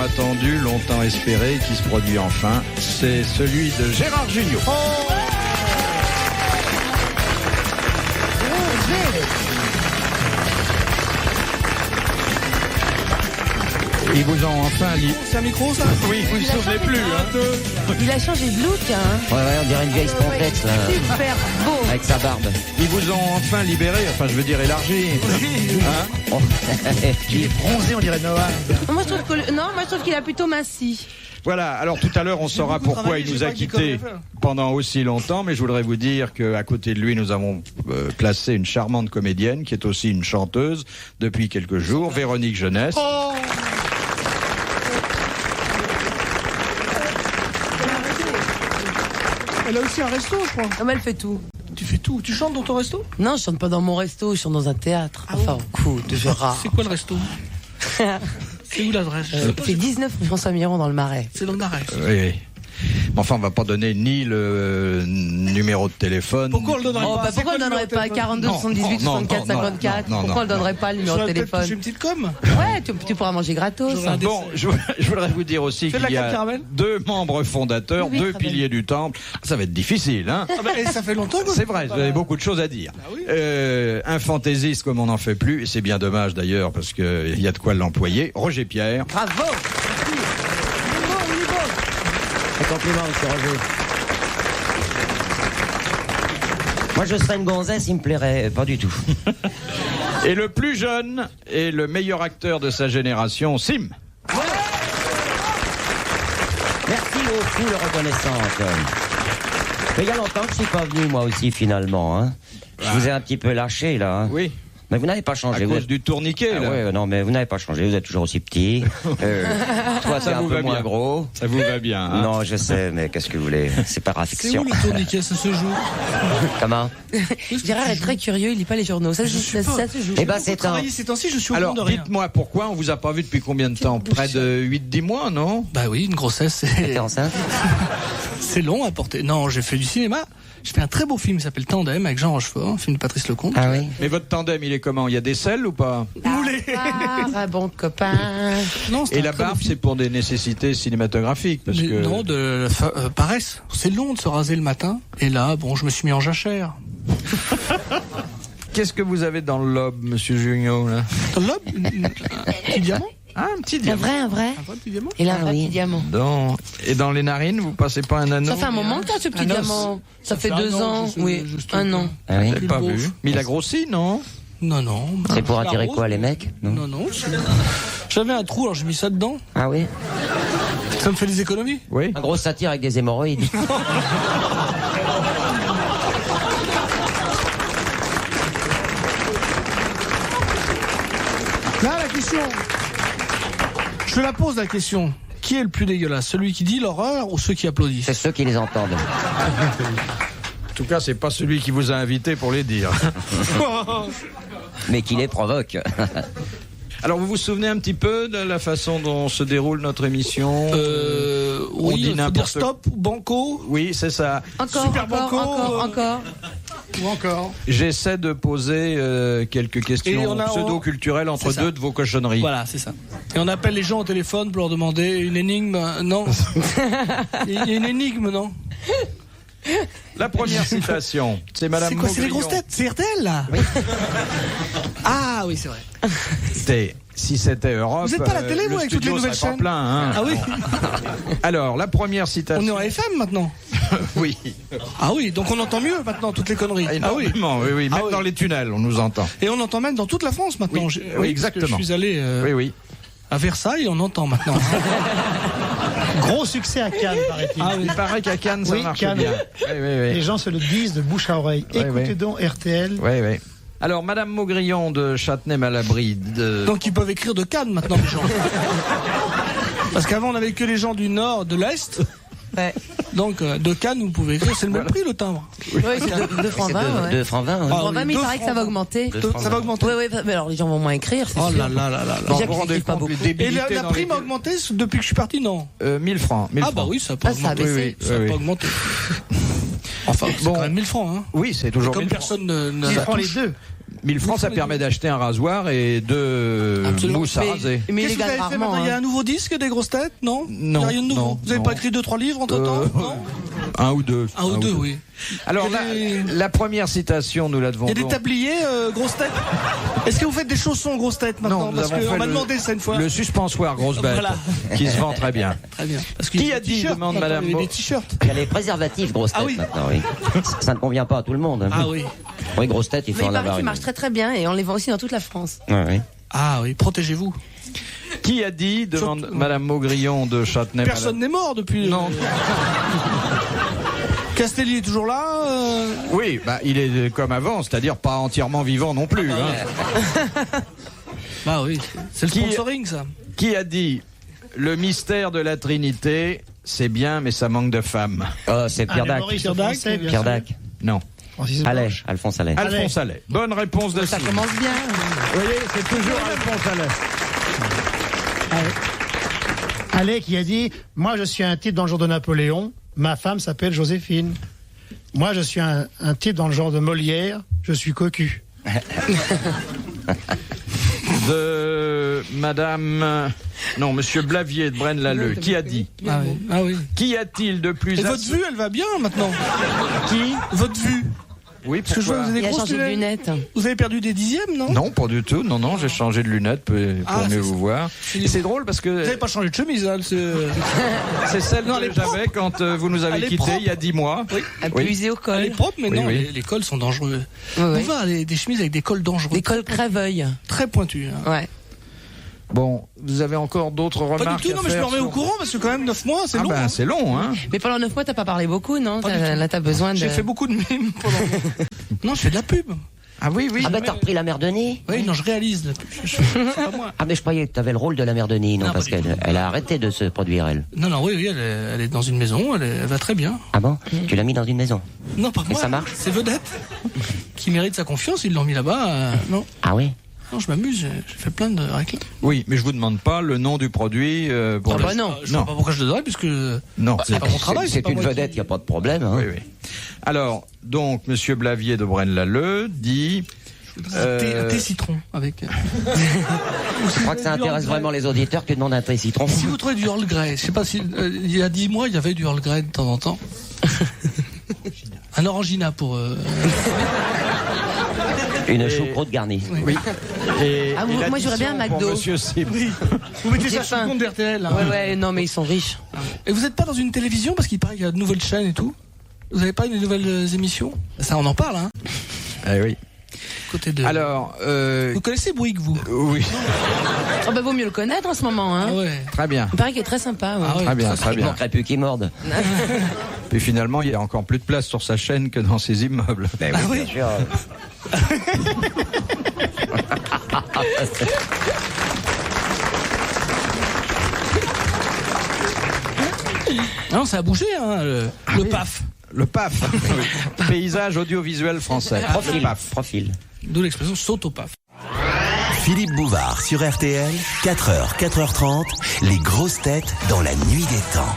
attendu, longtemps espéré, qui se produit enfin. C'est celui de Gérard Jugnot. Ils vous ont enfin livré. C'est un micro, ça? Oui, vous ne vous souvenez plus. Il a changé de look, hein. Ouais, on dirait une vieille spontex, là. Super beau. Avec sa barbe. Ils vous ont enfin libéré, enfin je veux dire élargi. Hein? Il est bronzé, on dirait Noah. Moi, je trouve qu'il a plutôt massi. Voilà, alors tout à l'heure on saura pourquoi il nous a quittés pendant aussi longtemps, mais je voudrais vous dire qu'à côté de lui nous avons placé une charmante comédienne qui est aussi une chanteuse depuis quelques jours, Véronique Jeunesse. Oh, elle a aussi un resto, je crois. Comme elle fait tout. Tu fais tout. Tu chantes dans ton resto? Non, je chante pas dans mon resto, je chante dans un théâtre. Enfin, au coup de Gérard. C'est quoi le resto? C'est où l'adresse? C'est 19 rue François Miron dans le Marais. C'est dans le Marais. Oui. Mais enfin, on va pas donner ni le numéro de téléphone. Pourquoi on le donnerait pas? Pourquoi on ne donnerait pas 42 78 64 54? Pourquoi on ne donnerait pas le numéro de téléphone? J'ai une petite com. Ouais, tu pourras manger gratos. Bon, je voudrais vous dire aussi qu'il y a 2 membres fondateurs, 2 piliers du temple. Ça va être difficile, hein? Et ça fait longtemps que... C'est vrai, vous avez beaucoup de choses à dire. Ah oui. Un fantaisiste comme on n'en fait plus, et c'est bien dommage d'ailleurs, parce qu'il y a de quoi l'employer. Roger Pierre. Bravo. Un compliment, monsieur Roger. Moi, je serais une gonzesse, il me plairait pas du tout. Et le plus jeune et le meilleur acteur de sa génération, Sim. Merci aux foules reconnaissantes. Mais il y a longtemps que je suis pas venu, moi aussi, finalement. Hein. Je vous ai un petit peu lâché, là. Hein. Oui. Mais vous n'avez pas changé. À cause du tourniquet, là. Ouais, non, mais vous n'avez pas changé. Vous êtes toujours aussi petit. Toi, t'es un peu moins gros. Ça vous va bien, hein? Non, je sais, mais qu'est-ce que vous voulez? C'est par C'est affection. où le tourniquet? Ça se joue? Comment? Gérard est très curieux, il lit pas les journaux. Ça se joue. Eh ben, c'est un... Ces temps-ci, je suis au Alors, courant de rien. dites-moi pourquoi on vous a pas vu depuis combien de temps? Près de 8-10 mois, non? Bah oui, une grossesse, T'es enceinte? c'est long à porter. Non, j'ai fait du cinéma. J'ai fait un très beau film qui s'appelle Tandem avec Jean Rochefort, un film de Patrice Lecomte. Ah oui? Mais votre tandem, il est comment? Il y a des selles ou pas? Un bon copain. Non, Et la barbe, c'est pour des nécessités cinématographiques, parce que... Non, de paresse. C'est long de se raser le matin. Et là, bon, je me suis mis en jachère. Qu'est-ce que vous avez dans le lobe, monsieur Jugnot, là? Dans le lobe, un petit diamant. Ah, un petit Un diamant. vrai. Un vrai petit diamant. Il a un vrai petit diamant. Et dans les narines, vous passez pas un anneau? Ça fait un moment que t'as ce petit diamant. Ça fait 2 ans. Oui, un an. Ah oui? Je l'ai pas vu. Mais il a grossi, non? Non. C'est pour La attirer rose, quoi, les mecs? Non. J'avais un trou, alors j'ai mis ça dedans. Ah oui? Ça me fait des économies. Oui. Un gros satire avec des hémorroïdes. Là, la question. Je te la pose, la question. Qui est le plus dégueulasse? Celui qui dit l'horreur ou ceux qui applaudissent? C'est ceux qui les entendent. En tout cas, c'est pas celui qui vous a invité pour les dire. Mais qui les provoque. Alors, vous vous souvenez un petit peu de la façon dont se déroule notre émission? Oui, dit il faut dire n'importe- stop ou banco. Oui, c'est ça. Encore. Ou encore. J'essaie de poser quelques Et questions on a- pseudo-culturelles entre C'est ça. deux de vos cochonneries. Voilà, c'est ça. Et on appelle les gens au téléphone pour leur demander une énigme. Non. Il y a une énigme, non? La première citation, c'est Madame C'est quoi? C'est les Maugrillon. grosses têtes? C'est RTL, là? Oui. Ah oui, c'est vrai. Si c'était Europe, Vous êtes pas à la télé, le vous, avec toutes les studio nouvelles serait pas chaînes? plein, hein. Ah oui. Alors, la première On citation. est en FM maintenant. Oui. Ah oui, donc on entend mieux maintenant toutes les conneries. Ah oui. Énormément, oui. Même Ah oui. dans les tunnels, on nous entend. Et on entend même dans toute la France maintenant. Oui, Parce exactement. que je suis allé Oui. à Versailles, on entend maintenant. Gros succès à Cannes, paraît-il. Ah oui. Il paraît qu'à Cannes, ça Oui, marche Cannes. bien. Oui. Les gens se le disent de bouche à oreille. Oui, Écoutez oui. donc RTL. Oui. Alors, Madame Maugrillon de Châtenay-Malabry. Donc ils peuvent écrire de Cannes maintenant, les gens. Parce qu'avant on avait que les gens du nord, de l'est. Ouais. Donc de Cannes, vous pouvez écrire. C'est le même prix le timbre. Oui, c'est 2 francs 20. Ouais. 2 francs 20. Ah, 2 francs 20, mais il deux paraît que ça francs va 20. augmenter. Ça va augmenter. Oui, mais alors les gens vont moins écrire, c'est Oh sûr. là là là là là. Déjà vous qu'ils vous rendez écrivent pas compte, beaucoup. les Et débilités la dans prime les- a augmenté depuis que je suis parti, non? 1000 francs. 1000 Ah francs. bah oui, ça a pas Ah, ça a augmenté. baissé. Ça a pas augmenté. Enfin, Enfin, c'est quand même 1000 francs. Hein. Oui, c'est toujours comme 1000 personne ne prend les deux. 1000 francs, ça permet d'acheter un rasoir et 2 mousses à raser. Mais qu'est-ce que vous avez fait maintenant ? Il y a un nouveau disque des grosses têtes, non ? Non. Il n'y a rien de nouveau. Non, vous n'avez pas écrit 2-3 livres entre-temps ? Non. Un ou deux. Un ou deux, oui. Alors, la première citation, nous la devons. Il y a des tabliers grosses têtes. Est-ce que vous faites des chaussons grosses têtes maintenant ? Parce qu'on m'a demandé ça une fois. Le suspensoir grosse bête, qui se vend très bien. Très bien. Parce qui a dit, demande Madame Il y a des t-shirts. Il y a les préservatifs grosses têtes maintenant, oui. Ça ne convient pas à tout le monde. Ah oui. Oui, grosses têtes, il faut en avoir une. Qui marche très très bien et on les vend aussi dans toute la France. Oui. Ah oui, protégez-vous. Qui a dit, demande Madame Maugrillon de Châtenay. Personne n'est mort depuis. Non. Castelli est toujours là Oui, il est comme avant, c'est-à-dire pas entièrement vivant non plus. Bah oui, c'est le sponsoring ça. Qui a dit le mystère de la Trinité, c'est bien, mais ça manque de femmes. C'est Pierre Dac. Pierre Dac. Non. Allais, Alphonse Allais. Alphonse Allais. Bonne réponse de Ça commence bien. Vous voyez, c'est toujours Alphonse Allais. Allais qui a dit « Moi, je suis un type dans le genre de Napoléon, ma femme s'appelle Joséphine. Moi, je suis un type dans le genre de Molière, je suis cocu. » De Madame... Non, Monsieur Blavier de Braine-l'Alleud. Qui a dit Ah oui. Qu'y a-t-il de plus... Et votre vue, elle va bien maintenant. Qui Votre vue. Oui, parce que je vois que vous avez Il a grosses changé de lunettes. Vous avez perdu des dixièmes, non ? Non, pas du tout. Non, j'ai changé de lunettes pour mieux vous voir. Et c'est drôle parce que... Vous n'avez pas changé de chemise, hein, c'est celle que j'avais quand vous nous avez quittés il y a 10 mois. Oui. Abusé au col. Elle est propre, mais non, les cols sont dangereux. On voit des chemises avec des cols dangereux. Des cols crève-œil. Très pointus. Hein. Ouais. Bon, vous avez encore d'autres remarques? Pas du tout, non, mais je me remets au courant parce que quand même 9 mois, c'est long. C'est long, hein. Mais pendant 9 mois, t'as pas parlé beaucoup, non? Là, t'as besoin de... J'ai fait beaucoup de mimes pendant... Non, je fais de la pub. Ah oui. Ah t'as repris la mère Denis? Oui, non, je réalise la pub. C'est pas moi. Ah mais je croyais que t'avais le rôle de la mère Denis, non, parce qu'elle a arrêté de se produire, elle. Non, oui, elle est dans une maison, elle va très bien. Ah bon? Tu l'as mis dans une maison? Non, pas moi. Et ça marche? C'est Vedette qui mérite sa confiance, ils l'ont mis là-bas. Non. Ah oui? Non, je m'amuse, j'ai fait plein de réclames. Oui, mais je vous demande pas le nom du produit pour non. Je sais pas pourquoi je le donnerais, puisque non, c'est pas mon travail. C'est une vedette, il n'y a pas de problème. Hein. Oui. Alors, donc, Monsieur Blavier de Braine-l'Alleud dit... Un thé citron avec... Je crois que ça intéresse vraiment les auditeurs que de demander un thé citron. Si vous trouvez du Earl Grey, je sais pas si... il y a 10 mois, il y avait du Earl Grey de temps en temps. Un orangina pour... Une choucroute garnie. Oui. Moi j'aurais bien un McDo. Oui. Vous mettez ça sur le compte d'RTL. Hein. Ouais, non mais ils sont riches. Et vous n'êtes pas dans une télévision parce qu'il paraît qu'il y a de nouvelles chaînes et tout? Vous n'avez pas une nouvelles émissions? Ça, on en parle, hein. Oui. Côté de... Alors, vous connaissez Bouygues, vous? Oui. Oh vaut mieux le connaître en ce moment, hein. Ouais. Très bien. Il paraît qu'il est très sympa. Ouais. Très bien. Il manquerait plus qu'il morde. Puis finalement, il y a encore plus de place sur sa chaîne que dans ses immeubles. Ben oui, bien sûr. Non, ça a bougé, hein, le PAF. Le PAF. Paysage audiovisuel français. Profil. D'où l'expression saute au PAF. Philippe Bouvard sur RTL, 4h, 4h30, les grosses têtes dans la nuit des temps.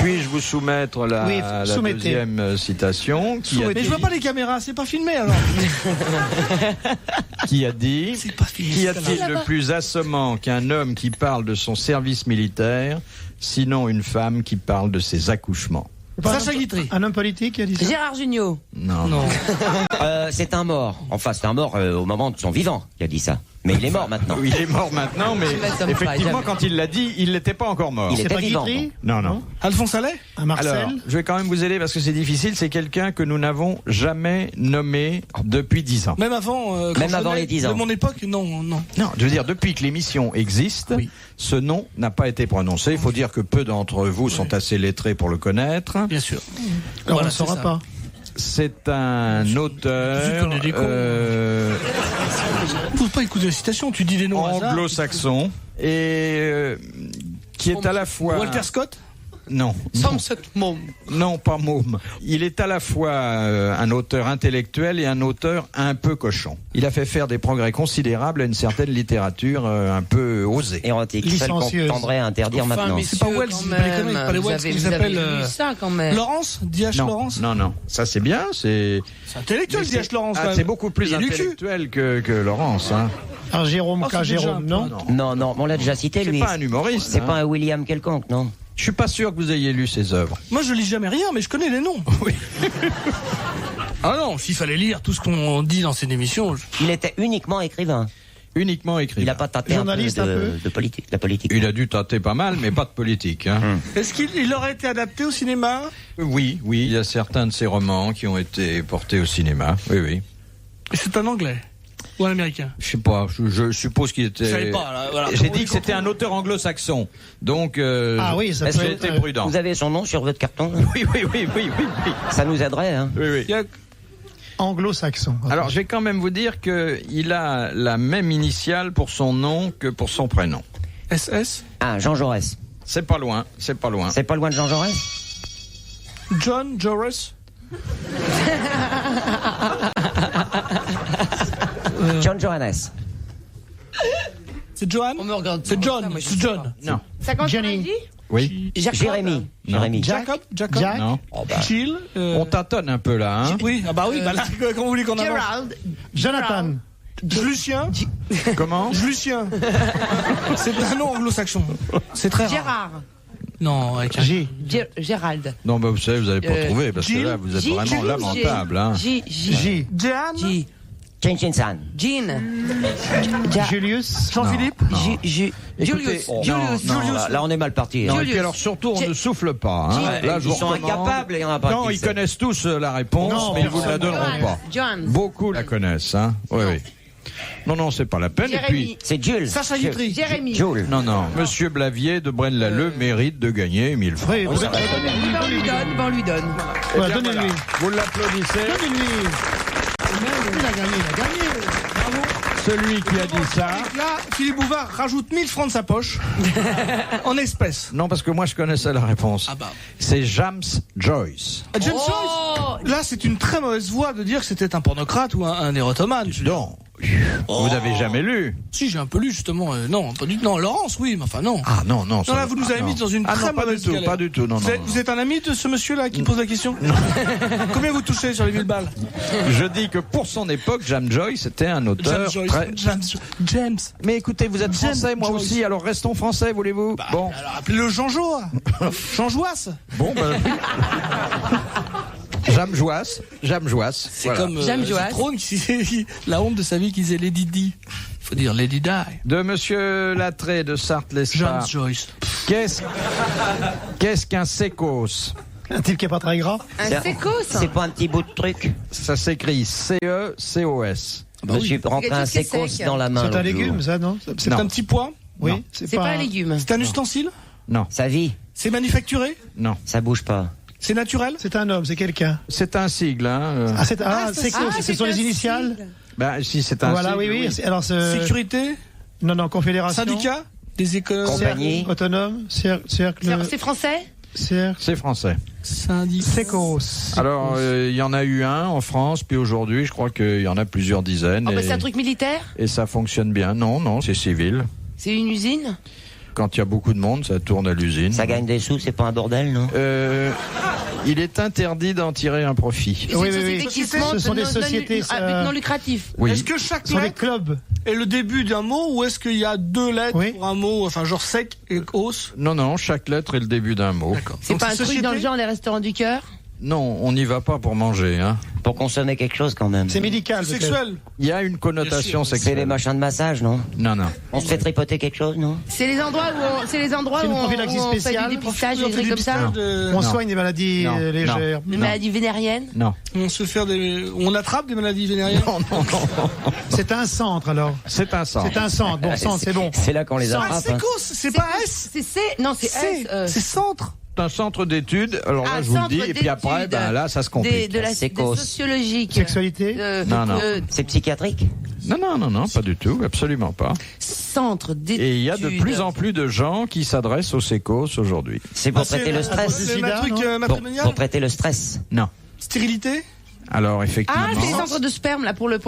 Puis-je vous soumettre la deuxième citation Mais je vois pas les caméras, c'est pas filmé alors. Qui a dit C'est pas filmé. Qu'y a-t-il de plus assommant qu'un homme qui parle de son service militaire, sinon une femme qui parle de ses accouchements? Sacha Guitry. Un homme politique qui a dit ça? Gérard Jugnot. Non. C'est un mort. Enfin, c'est un mort au moment de son vivant qui a dit ça. Mais il est mort maintenant. Oui, il est mort maintenant, mais effectivement, quand il l'a dit, il n'était pas encore mort. Il était vivant. Non. Alphonse Allais? Un Marcel? Alors, je vais quand même vous aider parce que c'est difficile. C'est quelqu'un que nous n'avons jamais nommé depuis 10 ans. Même avant, les 10 ans. De mon époque, non. Non, je veux dire, depuis que l'émission existe, ce nom n'a pas été prononcé. Il faut dire que peu d'entre vous sont assez lettrés pour le connaître. Bien sûr. Alors on ne le saura pas. C'est un auteur ne peux pas écouter la citation, tu dis des noms anglo-saxon et qui est à la fois... Walter Scott? Non. Somerset Maugham. Non, pas Môme. Il est à la fois un auteur intellectuel et un auteur un peu cochon. Il a fait faire des progrès considérables à une certaine littérature un peu osée. Érotique, celle qu'on tendrait à interdire maintenant. C'est pas Wells, quand c'est pas les même. comics, pas les Wells, Vous ils avez s'appellent lu ça quand même. Laurence, D.H. Non, Laurence. non. Ça c'est bien, c'est Intellectuel, mais D.H. Laurence. c'est beaucoup plus Il y a du cul. intellectuel que Laurence. Hein. Alors Jérôme, c'est déjà Jérôme, non. Non, on l'a déjà cité, C'est lui. pas un humoriste. C'est hein. pas un William quelconque, non? Je suis pas sûr que vous ayez lu ses œuvres. Moi, je lis jamais rien, mais je connais les noms. Oui. Ah non, s'il fallait lire tout ce qu'on dit dans cette émission. Il était uniquement écrivain. Uniquement écrit. Il n'a pas tâté Journaliste, un un peu peu. de politique, la politique. Il a dû tâter pas mal, mais pas de politique. Hein. Est-ce qu'il aurait été adapté au cinéma? Oui. Il y a certains de ses romans qui ont été portés au cinéma. Oui. Et c'est un anglais ou un américain? Je sais pas, je suppose qu'il était... Je savais pas, là, voilà. J'ai dit que c'était un auteur anglo-saxon. Donc, Ah oui, ça Est-ce peut j'ai être. été prudent. Vous avez son nom sur votre carton? Oui. Ça nous aiderait, hein? Oui. Il y a- Anglo-saxon. Alors, je vais quand même vous dire qu'il a la même initiale pour son nom que pour son prénom. SS? Ah, Jean Jaurès. C'est pas loin. C'est pas loin de Jean Jaurès? John Joris? John Johannes. C'est Johan? On me regarde. C'est John. Moi, je C'est sais John. pas. Non. Ça compte Johnny. Oui. Jérémy. Jacob? Jack. Non. Jill? On tâtonne un peu là. Hein. Oui, bah là, comment vous voulez qu'on avance? Gerald. Jonathan. Lucien? Comment Lucien. C'est un nom anglo-saxon. C'est très rare. Gérard. Non, avec un J. Gérald. Non, bah, vous savez, vous n'allez pas trouver parce que Jill. là, vous êtes J- vraiment J- lamentable. Hein. J. J. Jeanne? J. Chinchin-san. Jean. Julius. Jean-Philippe? Julius. Écoutez, Julius. non, Là, on est mal parti. Non, hein. et puis alors surtout, on ne souffle pas. Hein. Ouais, Là, je ils vous sont recommande. incapables, il y en a pas. Non, qui ils le connaissent tous la réponse, Non, mais ils vous la donneront pas. John. Beaucoup la connaissent. Hein. Oui. Non, c'est pas la peine. Et Jérémy. puis, C'est Jules. Sacha Guitry. Jérémy. Jules. non. Monsieur Blavier de Braine-l'Alleul mérite de gagner 1000 francs. Oui, On lui donne. Ouais, donnez-lui. Vous l'applaudissez. Donnez-lui. Il a gagné. Celui qui a dit ça. Là, Philippe Bouvard rajoute 1000 francs de sa poche. En espèces. Non, parce que moi je connaissais la réponse. Ah bah. C'est James Joyce. James Oh. Joyce. Là, c'est une très mauvaise voie de dire que c'était un pornocrate ou un érotomane. Non. Vous n'avez jamais lu. Si, j'ai un peu lu, justement. Non, pas du tout. Non, Laurence, oui, mais enfin, non. Ah non. Non, là, vous nous avez mis dans une très non, pas mauvaise du tout, galère. pas du tout. Non. Vous êtes un ami de ce monsieur-là qui pose la question? Combien vous touchez sur les 1000 balles? Je dis que pour son époque, James Joyce était un auteur très... James. Mais écoutez, vous êtes James français, moi Joyce. aussi, alors restons français, voulez-vous? Bon. Alors, appelez-le Jean Joas. Jean Joas. Bon, ben... James Joyce. C'est Voilà. comme James Joyce. Trône qui la honte de sa vie qui disait Lady Di. Faut dire Lady Di. De Monsieur Lattré de James Sarthe-l'Esparre. Joyce. Qu'est-ce qu'un sécos? Un type qui est pas très grand. Un sécos. C'est pas un petit bout de truc. Ça s'écrit C-E-C-O-S. Je me suis rentré un quelque chose qui est sécos sec. dans la main. C'est un l'autre légume, jour. ça, non? C'est Non. un petit pois. Oui. Non. C'est pas un légume. C'est un ustensile. Non. Sa vie, C'est manufacturé. Non. ça bouge pas. C'est naturel. C'est un homme, c'est quelqu'un. C'est un sigle, hein. Ah, c'est quoi? Ce sont les initiales? Ben, si c'est un Voilà, sigle, oui. Alors, Sécurité. Non, confédération. Syndicat. Des écoles. Compagnie. Autonome. Cercle. C'est français. Cercle. C'est français. Syndicat. Sécos. Alors, il y en a eu un en France, puis aujourd'hui, je crois qu'il y en a plusieurs dizaines. Oh, bah, et, c'est un truc militaire. et ça fonctionne bien. Non, c'est civil. C'est une usine. Quand il y a beaucoup de monde, ça tourne à l'usine. Ça gagne des sous, c'est pas un bordel, non? Il est interdit d'en tirer un profit. C'est Oui, une oui, société oui. qui se Ce monte sont des non- sociétés, à but non lucratif. Oui. Est-ce que chaque Ce sont des lettre clubs. est le début d'un mot ou est-ce qu'il y a deux lettres Oui. pour un mot, enfin genre sec et os? Non, chaque lettre est le début d'un mot. D'accord. C'est Donc, pas un truc société dans le genre les restaurants du cœur. Non, on n'y va pas pour manger. Hein. Pour consommer quelque chose quand même. C'est médical. peut-être. Sexuel. Il y a une connotation Bien sûr. C'est les sexuelle. machins de massage, non? Non. On se fait tripoter quelque chose, non? C'est les endroits où C'est une prophylaxie on fait spéciale. du dépistage, On des fait trucs du comme ça. dépistage de- On Non. soigne des maladies Non. légères. Des maladies vénériennes. Non. On attrape des maladies vénériennes. C'est un centre, alors. C'est un centre. C'est un centre. Bon, centre, c'est bon. C'est là qu'on les Ah, attrape. c'est hein. cos, c'est pas S. C'est C. Non, c'est C. S. C'est centre. un centre d'études. Alors là, je vous le dis. Et puis après, là, ça se complique. De la sociologique. Sexualité. Non. C'est psychiatrique? Non, pas du tout, absolument pas. Centre d'études. Et il y a de plus en plus de gens qui s'adressent aux sécos aujourd'hui. C'est pour traiter le stress. C'est un truc matrimonial. Pour traiter le stress. Non. Stérilité. Alors effectivement. Ah, c'est les centres de sperme là pour les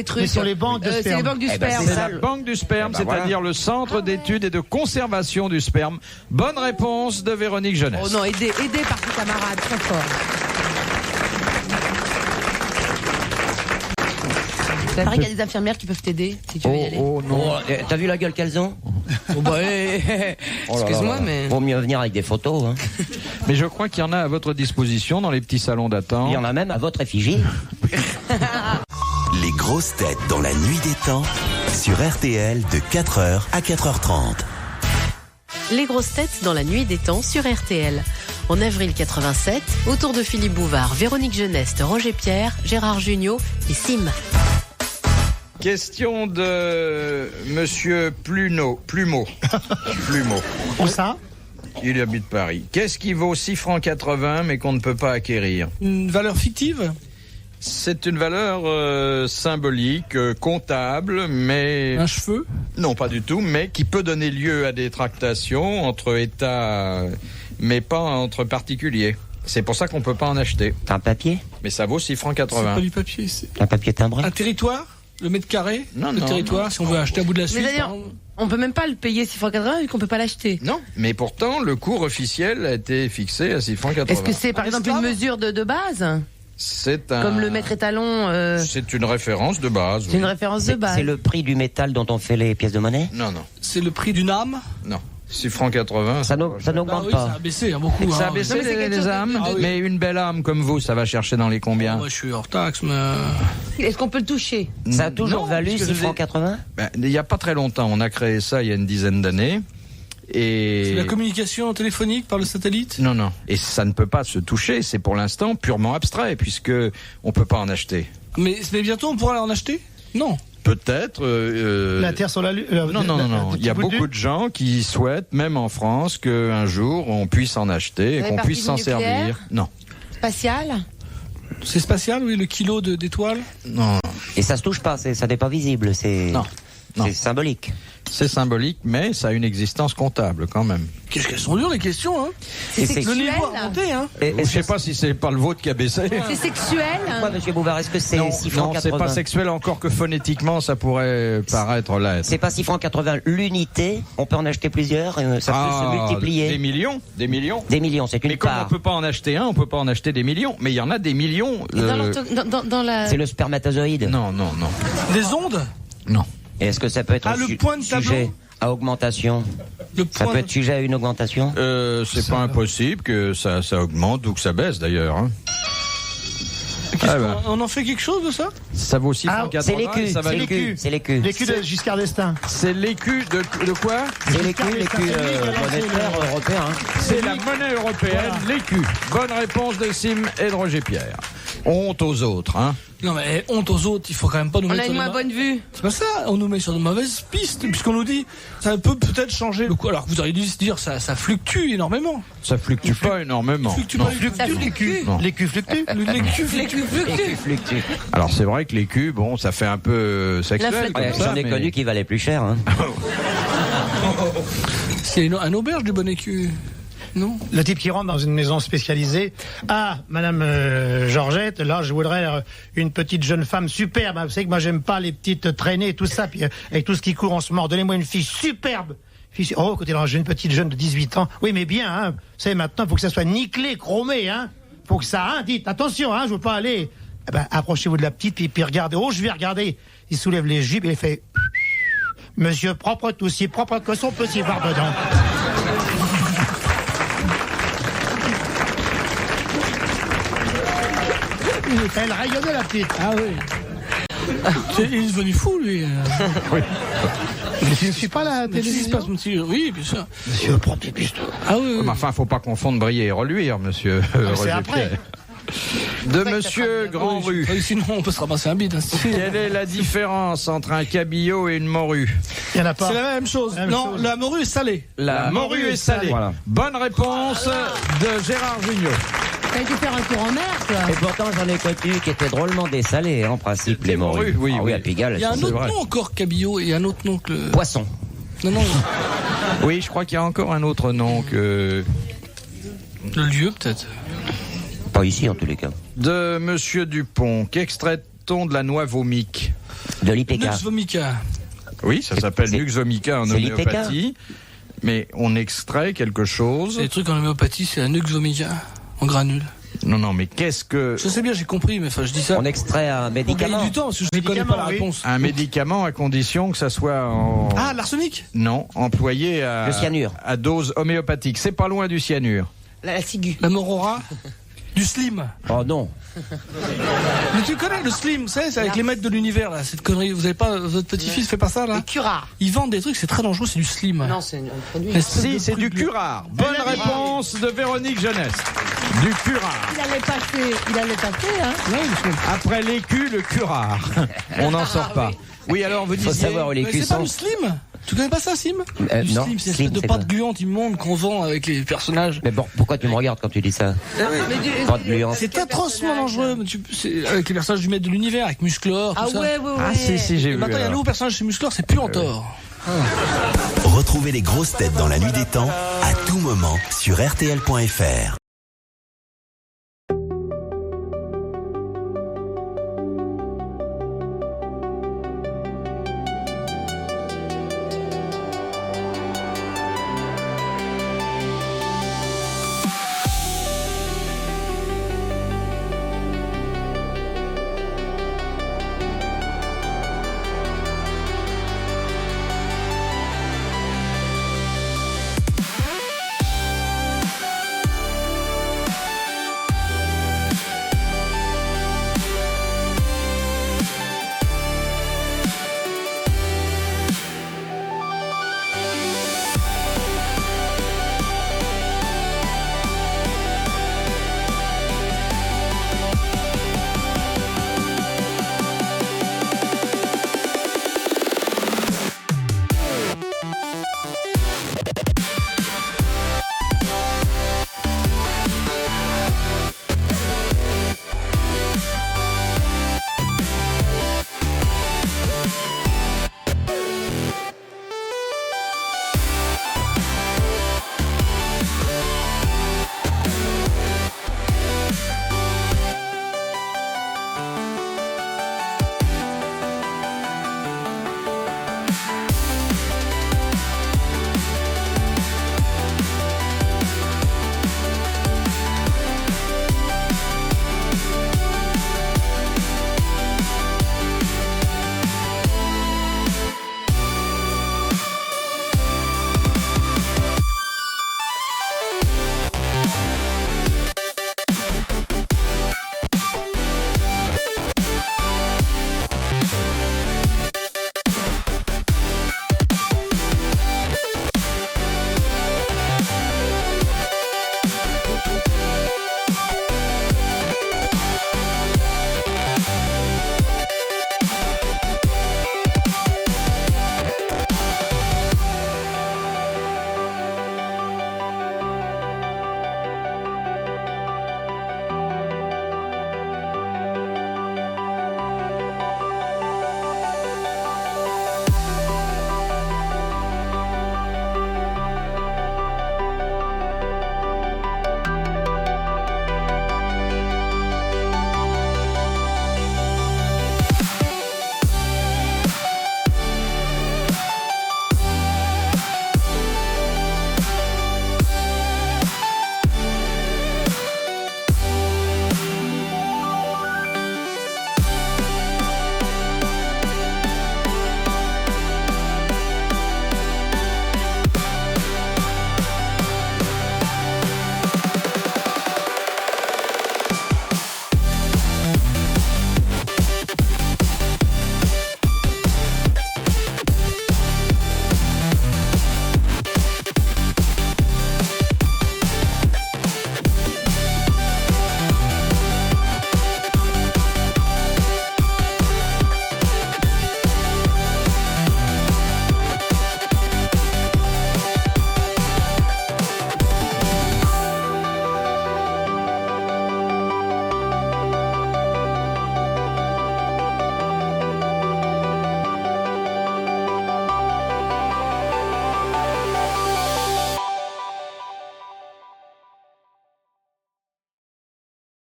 trucs. Mais sur les banques de sperme. C'est les banques du sperme. C'est la banque du sperme, c'est-à-dire le centre d'études et de conservation du sperme. Bonne réponse de Véronique Jeunesse. Oh non, aidé par ses camarades, très fort. Il paraît qu'il y a des infirmières qui peuvent t'aider si tu veux y aller. Oh non. T'as vu la gueule qu'elles ont? Excuse-moi, mais. Vaut mieux venir avec des photos. Hein. Mais je crois qu'il y en a à votre disposition dans les petits salons d'attente. Il y en a même à votre effigie. Les grosses têtes dans la nuit des temps sur RTL de 4h à 4h30. Les grosses têtes dans la nuit des temps sur RTL. En avril 87, autour de Philippe Bouvard, Véronique Jeunesse, Roger Pierre, Gérard Jugnot et Sim. Question de Monsieur Plumeau. Où ça? Il habite Paris. Qu'est-ce qui vaut 6 francs 80 mais qu'on ne peut pas acquérir? Une valeur fictive? C'est une valeur symbolique, comptable, mais... Un cheveu? Non, pas du tout, mais qui peut donner lieu à des tractations entre États, mais pas entre particuliers. C'est pour ça qu'on ne peut pas en acheter. Un papier? Mais ça vaut 6 francs 80. C'est pas du papier, c'est... Un papier timbré? Un territoire? Le mètre carré? Non, le territoire, si on veut acheter à bout de la Suisse. Mais d'ailleurs, on peut même pas le payer 6 francs 80 vu qu'on peut pas l'acheter. Non, mais pourtant, le cours officiel a été fixé à 6 francs 80. Est-ce que c'est par exemple une mesure de base? C'est un... Comme le mètre étalon. C'est une référence de base. C'est une référence de base. C'est le prix du métal dont on fait les pièces de monnaie? Non. C'est le prix d'une âme? Non. 6 francs 80. Ça n'augmente oui, pas. Ça a baissé beaucoup. Ça a baissé les âmes, mais une belle âme comme vous, ça va chercher dans les combien? Moi, je suis hors taxe, mais... Est-ce qu'on peut le toucher? Ça a toujours valu 6 francs 80? Il n'y a pas très longtemps, on a créé ça il y a une dizaine d'années. Et... C'est la communication téléphonique par le satellite? Non. Et ça ne peut pas se toucher, c'est pour l'instant purement abstrait, puisque on peut pas en acheter. Mais bientôt on pourra en acheter? Non. Peut-être. La Terre sur la Lune. Non. Il y a beaucoup de gens qui souhaitent, même en France, qu'un jour on puisse en acheter et qu'on puisse s'en servir. Non. Spatial? C'est spatial, oui, le kilo d'étoiles? Non. Et ça se touche pas, ça n'est pas visible, c'est... Non. C'est symbolique. C'est symbolique, mais ça a une existence comptable quand même. Qu'est-ce qu'elles sont dures les questions, hein? C'est sexuel. Le niveau a monté, hein? Je sais pas si c'est pas le vôtre qui a baissé. C'est sexuel. Pourquoi, monsieur Bouvard, est-ce que c'est 6 francs 80? Non, c'est pas sexuel, encore que phonétiquement ça pourrait paraître l'être. C'est pas 6 francs 80 l'unité, on peut en acheter plusieurs, ça peut se multiplier. Des millions. Des millions, c'est une mais comme part. on peut pas en acheter un, on peut pas en acheter des millions. Mais il y en a des millions. Dans la... C'est le spermatozoïde. Non. Des ondes? Non. Et est-ce que ça peut être le point de sujet tableau à augmentation? Ça peut être sujet à une augmentation? C'est pas impossible que ça augmente ou que ça baisse d'ailleurs. Hein. On en fait quelque chose de ça? Ça vaut 6 francs 80. C'est l'écu, ça va c'est l'écu. L'écu de Giscard d'Estaing. C'est l'écu de quoi? C'est l'écu monétaire européen. C'est la monnaie européenne, l'écu. Bonne réponse de Sim et de Roger Pierre. Honte aux autres, hein? Non mais honte aux autres, il faut quand même pas nous mettre sur On a une moins bonne vue. C'est pas ça, on nous met sur de mauvaises pistes, puisqu'on nous dit ça peut peut-être changer le coup. Alors vous auriez dû se dire ça fluctue énormément. Ça fluctue pas énormément. L'écu fluctue. L'écu fluctue. Alors c'est vrai que l'écu, bon, ça fait un peu sexuel. J'en ai connu qui valait plus cher. Hein. C'est un auberge du bon écu. Non. Le type qui rentre dans une maison spécialisée. Ah, Madame Georgette, là, je voudrais une petite jeune femme superbe. Vous savez que moi, j'aime pas les petites traînées, tout ça, puis avec tout ce qui court en ce moment. Donnez-moi une fille superbe. Oh, écoutez, là, j'ai une petite jeune de 18 ans. Oui, mais bien, hein. Vous savez, maintenant, faut que ça soit nickelé, chromé, hein. Faut que ça, hein. Dites, attention, hein, je veux pas aller. Eh ben, approchez-vous de la petite, puis regardez. Oh, je vais regarder. Il soulève les jupes et il fait... Monsieur propre, tout si propre que son peut s'y voir dedans. Elle rayonnait la petite. Ah oui. Il est devenu fou, lui. Oui. Mais tu ne suis pas la télévision? Oui, bien sûr. Monsieur, prends tes pistes. Ah oui. Mais enfin, faut pas confondre briller et reluire, monsieur. C'est après. De Monsieur Grandru. Sinon, on peut se ramasser un bide. Quelle est la différence entre un cabillaud et une morue? Il n'y en a pas. C'est la même chose. Non, la morue est salée. La morue est salée. Voilà. Bonne réponse de Gérard Jugnot. T'as été faire un tour en mer, toi. Et pourtant, j'en ai connu qui étaient drôlement dessalés, en principe, les morues. Oui, à Pigalle. Il y a un autre nom encore, cabillaud, et un autre nom que le... Poisson. Non. Oui, je crois qu'il y a encore un autre nom que... Le lieu, peut-être. Pas ici, en tous les cas. De Monsieur Dupont. Qu'extrait-on de la noix vomique? De l'IPK. Nux vomica. Oui, ça s'appelle Nux vomica en homéopathie. Mais on extrait quelque chose. Les trucs en homéopathie, c'est la Nux vomica, en granule. Non, mais qu'est-ce que... Je sais bien, j'ai compris, mais enfin, je dis ça. On extrait un médicament. On gagne du temps, parce que je ne connais pas la réponse. Un médicament à condition que ça soit en... Ah, l'arsenic? Non, employé Le cyanure. à dose homéopathique. C'est pas loin du cyanure. La ciguë. La morora? Du slim. Oh non. Mais tu connais le slim, c'est avec les maîtres de l'univers, là, cette connerie. Vous avez pas, votre petit-fils fait pas ça, là? Le curare. Ils vendent des trucs, c'est très dangereux, c'est du slim. Non, c'est un produit. Si, c'est du curare. Bonne réponse de Véronique Jeunesse. Du curare. Il allait passer, hein. Ouais, Après l'écu, le curare. On n'en sort pas. Oui, alors vous disiez... Faut savoir où les mais culs c'est pas sont. du slim? Tu connais pas ça, Sim? Du Non. slim, c'est une Slim, espèce de c'est pâte quoi gluante immonde qu'on vend avec les personnages. Mais bon, pourquoi tu me regardes quand tu dis ça? Pas de gluant. C'est atrocement dangereux, mais c'est avec les personnages du maître de l'univers, avec Musclor, tout Ah ça. ouais. Ah si, j'ai Et vu. maintenant, il y a un nouveau personnage chez Musclor, c'est Puantor. Retrouvez les grosses têtes dans la nuit des temps à tout moment sur RTL.fr.